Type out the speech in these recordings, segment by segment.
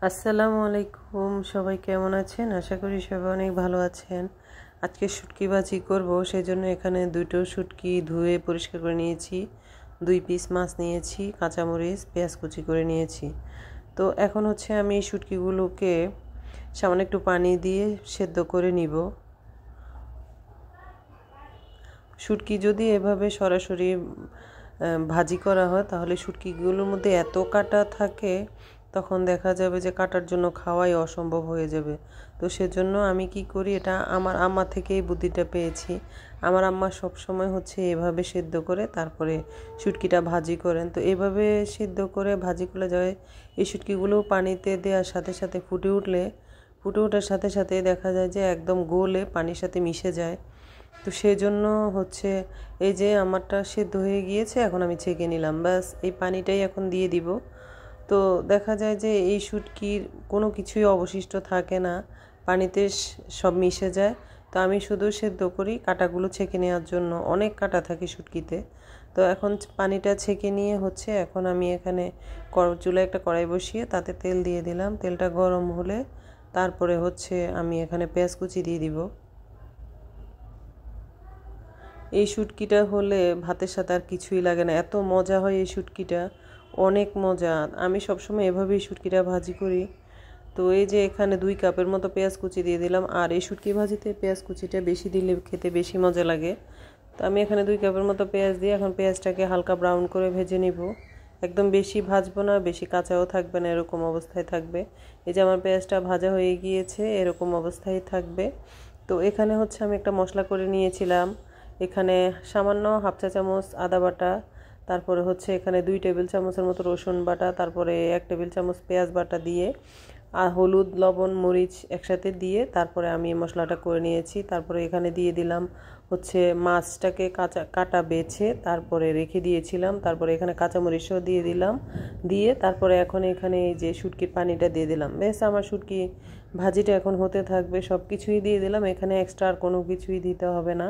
আসসালামু আলাইকুম, সবাই কেমন আছেন? আশা করি সবাই অনেক ভালো আছেন। আজকে শুটকি ভাজি করব, সেজন্য এখানে দুটো শুটকি ধুয়ে পরিষ্কার করে নিয়েছি, 2 পিস মাছ নিয়েছি, কাঁচামরিচ পেঁয়াজ কুচি করে নিয়েছি। তো এখন হচ্ছে আমি এই শুটকিগুলোকে সামান্য একটু পানি দিয়ে সেদ্ধ করে নিব। শুটকি যদি এভাবে সরাসরি ভাজি করা হয় তাহলে শুটকিগুলোর মধ্যে এত কাঁটা থাকে, তখন দেখা যাবে যে কাটার জন্য খাওয়াই অসম্ভব হয়ে যাবে। তো সেজন্য আমি কি করি, এটা আমার আম্মা থেকেই বুদ্ধিটা পেয়েছি। আমার আম্মা সব সময় হচ্ছে এভাবে সেদ্ধ করে তারপরে শুটকিটা ভাজি করেন। তো এভাবে সেদ্ধ করে ভাজি করলে যায় এই শুটকিগুলো পানিতে দেওয়ার সাথে সাথে ফুটে ওঠার সাথে সাথে দেখা যায় যে একদম গলে পানির সাথে মিশে যায়। তো সেজন্য হচ্ছে এই যে আমারটা সেদ্ধ হয়ে গিয়েছে, এখন আমি ছেঁকে নিলাম, ব্যাস এই পানিটাই এখন দিয়ে দিব। তো দেখা যায় যে এই শুটকির কোনো কিছুই অবশিষ্ট থাকে না, পানিতে সব মিশে যায়। তো আমি শুধু সেদ্ধ করি কাঁটাগুলো ছেঁকে নেওয়ার জন্য, অনেক কাঁটা থাকে শুটকিতে। তো এখন পানিটা ছেঁকে নিয়ে হচ্ছে এখন আমি এখানে চুলায় একটা কড়াই বসিয়ে তাতে তেল দিয়ে দিলাম। তেলটা গরম হলে তারপরে হচ্ছে আমি এখানে পেঁয়াজ কুচি দিয়ে দিব। এই শুটকিটা হলে ভাতের সাথে আর কিছুই লাগে না, এত মজা হয় এই শুটকিটা, অনেক মজা। আমি সবসময় এভাবেই শুটকিটা ভাজি করি। তো এই যে এখানে 2 কাপের মতো পেঁয়াজ কুচি দিয়ে দিলাম, আর এই শুটকি ভাজিতে পেঁয়াজ কুচিটা বেশি দিলে খেতে বেশি মজা লাগে। তো আমি এখানে 2 কাপের মতো পেঁয়াজ দিয়ে এখন পেঁয়াজটাকে হালকা ব্রাউন করে ভেজে নিব। একদম বেশি ভাজবো না, বেশি কাঁচাও থাকবে না, এরকম অবস্থায় থাকবে। এই যে আমার পেঁয়াজটা ভাজা হয়ে গিয়েছে, এরকম অবস্থায় থাকবে। তো এখানে হচ্ছে আমি একটা মশলা করে নিয়েছিলাম, এখানে সামান্য হাফ চা চামচ আদা বাটা, তারপরে হচ্ছে এখানে 2 টেবিল চামচের মতো রসুন বাটা, তারপরে 1 টেবিল চামচ পেঁয়াজ বাটা দিয়ে আর হলুদ লবণ মরিচ একসাথে দিয়ে তারপরে আমি মশলাটা করে নিয়েছি। তারপরে এখানে দিয়ে দিলাম হচ্ছে মাছটাকে কাটা বেছে তারপরে রেখে দিয়েছিলাম। তারপরে এখানে কাঁচামরিচও দিয়ে দিলাম, দিয়ে তারপরে এখন এখানে এই যে শুটকির পানিটা দিয়ে দিলাম। বেশ আমার শুটকি ভাজিটা এখন হতে থাকবে, সব কিছুই দিয়ে দিলাম, এখানে এক্সট্রা আর কোনো কিছুই দিতে হবে না।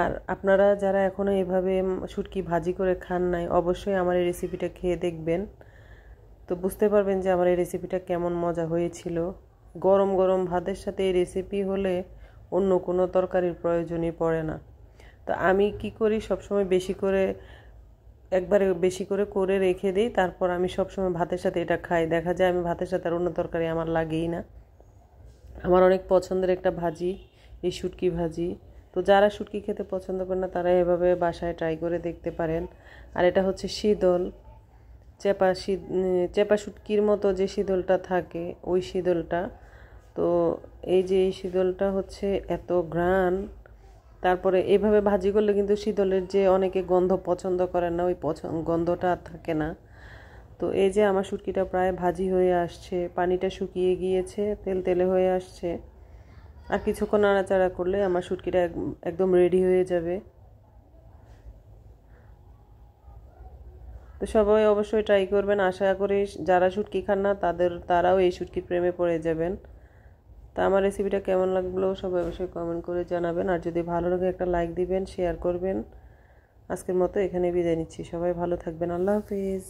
আর আপনারা যারা এখনও এভাবে শুটকি ভাজি করে খান নাই, অবশ্যই আমার এই রেসিপিটা খেয়ে দেখবেন, তো বুঝতে পারবেন যে আমার এই রেসিপিটা কেমন মজা হয়েছিল। গরম গরম ভাতের সাথে এই রেসিপি হলে অন্য কোনো তরকারির প্রয়োজনই পড়ে না। তো আমি কি করি, সবসময় একবারে বেশি করে করে রেখে দিই, তারপর আমি সবসময় ভাতের সাথে এটা খাই। দেখা যায় আমি ভাতের সাথে আর অন্য তরকারি আমার লাগেই না। আমার অনেক পছন্দের একটা ভাজি এই শুটকি ভাজি। তো যারা শুটকি খেতে পছন্দ করে না তারা এভাবে বাসায় ট্রাই করে দেখতে পারেন। আর এটা হচ্ছে শীতল চেপা শুটকির মতো যে শীতলটা থাকে, ওই শীতলটা। তো এই যে এই শীতলটা হচ্ছে এত ঘ্রাণ। তারপরে এইভাবে ভাজি করলে কিন্তু শীতলের যে অনেকে গন্ধ পছন্দ করেন না, ওই গন্ধটা আর থাকে না। তো এই যে আমার শুটকিটা প্রায় ভাজি হয়ে আসছে, পানিটা শুকিয়ে গিয়েছে, তেল তেলে হয়ে আসছে। আর কিছুক্ষণ নাড়াচাড়া করলে আমার শুটকিটা একদম রেডি হয়ে যাবে। তো সবাই অবশ্যই ট্রাই করবেন, আশা করি যারা শুটকি খান না তারাও এই শুটকির প্রেমে পড়ে যাবেন। তা আমার রেসিপিটা কেমন লাগলো সবাই অবশ্যই কমেন্ট করে জানাবেন, আর যদি ভালো লাগে একটা লাইক দিবেন, শেয়ার করবেন। আজকের মতো এখানে বিদায় নিচ্ছি, সবাই ভালো থাকবেন, আল্লাহ হাফিজ।